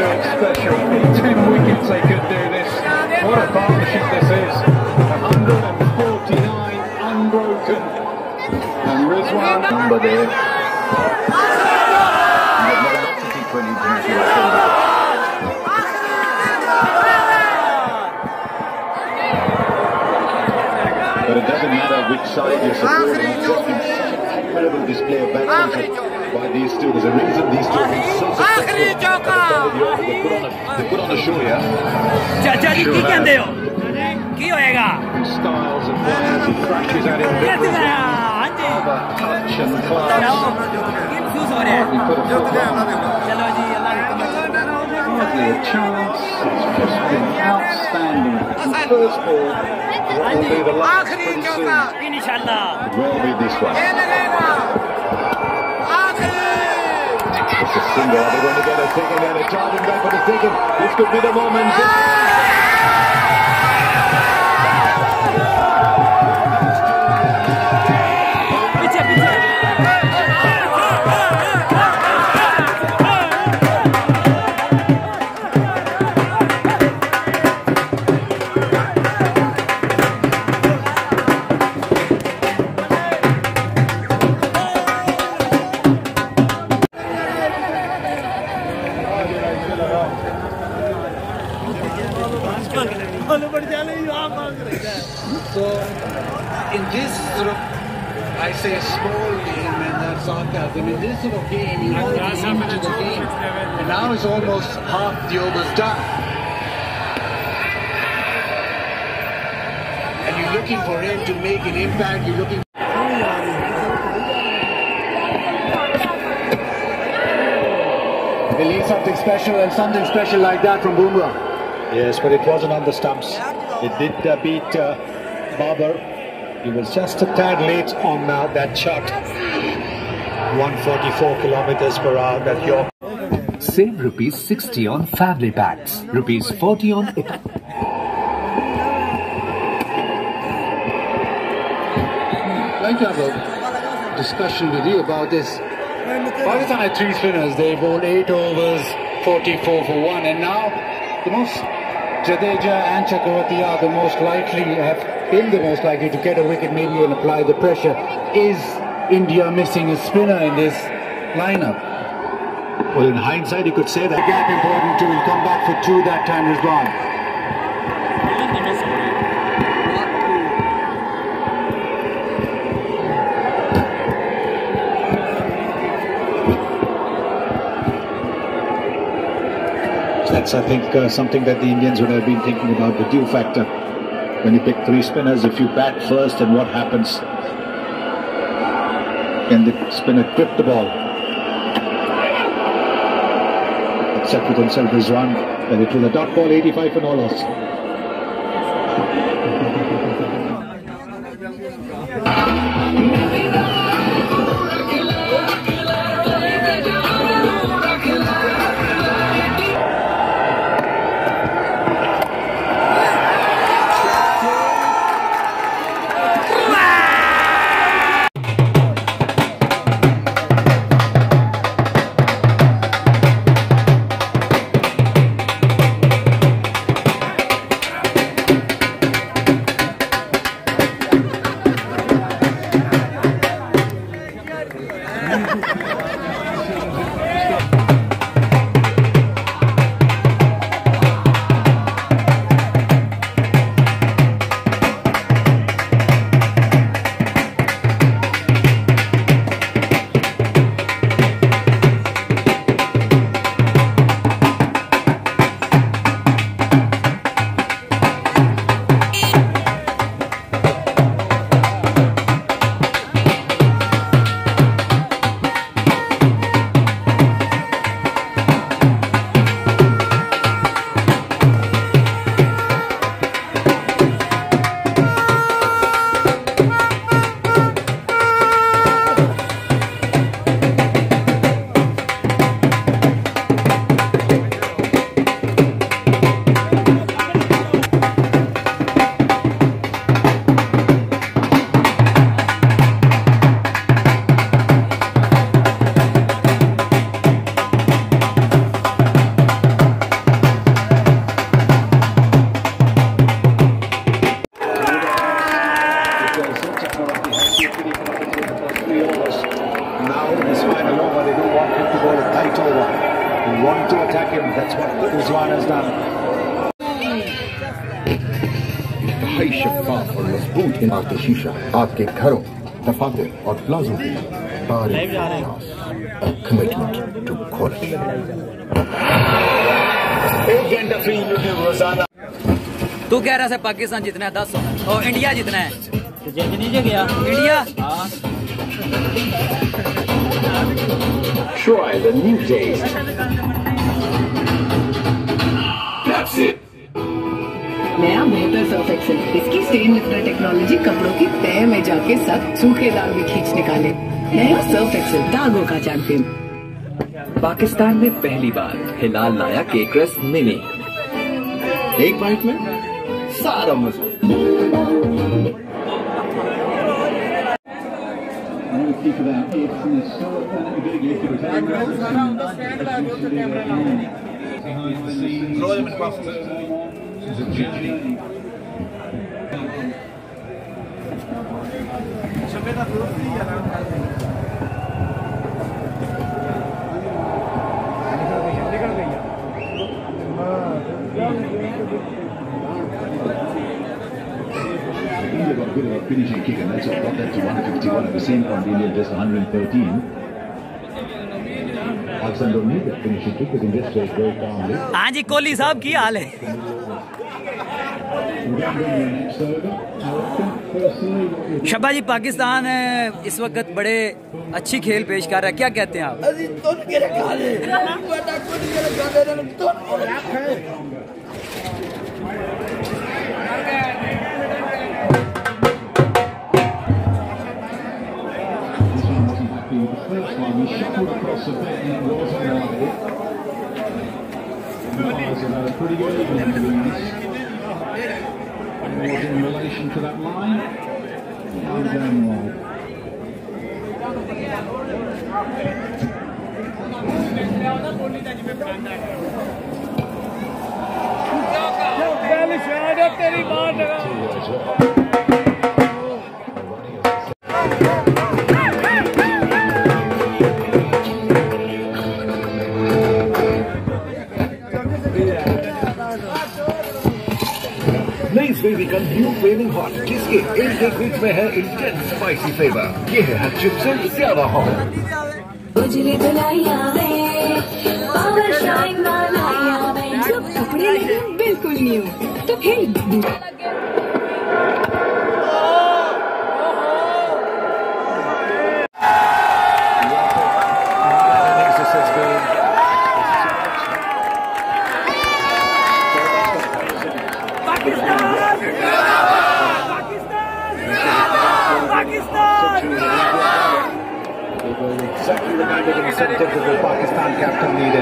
do it special. In 10 wickets they could do this. What a partnership this is. 149 unbroken. And Rizwan number there. But it doesn't matter which side you're supporting. It's just been such an admirable display of batsmanship by these two. There's a reason these two have been so successful. They put on a show, yeah? Styles of players, he crashes at him. Touch and class. Hardly put a foot down. Hardly a chance. It's just been outstanding. First ball. It will be the last pretty soon. It will be this one. It's a single. They're going to get a second and a charging back for the second. This could be the moment. So, in this sort of, I say a small game, and that's sarcasm. In this sort of game, you want to be into the game, and now it's almost half the overs done, and you're looking for him to make an impact. You're looking. They need something special, and something special like that from Bumrah. Yes, but it wasn't on the stumps. It did beat Babar. He was just a tad late on that shot. 144 kilometers per hour, that York. Save rupees 60 on family packs, rupees 40 on it. I'd like to have a discussion with you about this. Pakistan had 3 spinners. They bowled 8 overs, 44 for 1, and now the most Jadeja and Chakravarti are the most likely, have been the most likely to get a wicket maybe and apply the pressure. Is India missing a spinner in this lineup? Well, in hindsight, you could say that. Gap important too. He'll come back for 2 that time, Rizwan. That's, I think, something that the Indians would have been thinking about, the due factor. When you pick 3 spinners, if you bat first, then what happens? Can the spinner grip the ball? Except with himself, Rizwan, that it will a dot ball, 85 for no loss. Rizwan has done. हाई शफ़ाफ़ और मज़बूत इमारत शीशा आपके घरों, दफातर और प्लाजों की तारीख a commitment to quality. एक घंटा फ्री यूट्यूब रोजाना। तू कह रहा है पाकिस्तान जितना है 10 और इंडिया जितना है जितनी गया India. Try the new taste. That's it. नया बेहतर सर्फ एक्सेल, इसकी स्टेन लिफ्टर टेक्नोलॉजी कपड़ों की तह में जाके सख्त सूखे दाग भी खींच निकाले। नया सर्फ एक्सेल, दागों का चैंपियन। पाकिस्तान में पहली बार हिलाल लाया केक रस मिनी, एक बाइट में सारा मजा। Good about finishing kick, and that's what got that to 151 at the same point. India just 113. Pakistan don't need that finishing kick. They can just play very calmly. हाँ जी, कोहली साहब की हाल है। शबा जी, पाकिस्तान इस वक्त बड़े अच्छी खेल पेश कर रहा है, क्या कहते हैं आप? First one, he shuffled across the bit and it wasn't wide. Miles had a pretty good evening, to be honest. And was in relation to that line. Now going wide. नई स्वेविकन न्यू फ्लेमिंग हॉट, जिसके एक बीच में है intense spicy flavour. ये है हर chip से ज्यादा hot. कपड़े लगे बिल्कुल न्यू, तो फिर Exactly the kind of incentive that the Pakistan captain needed.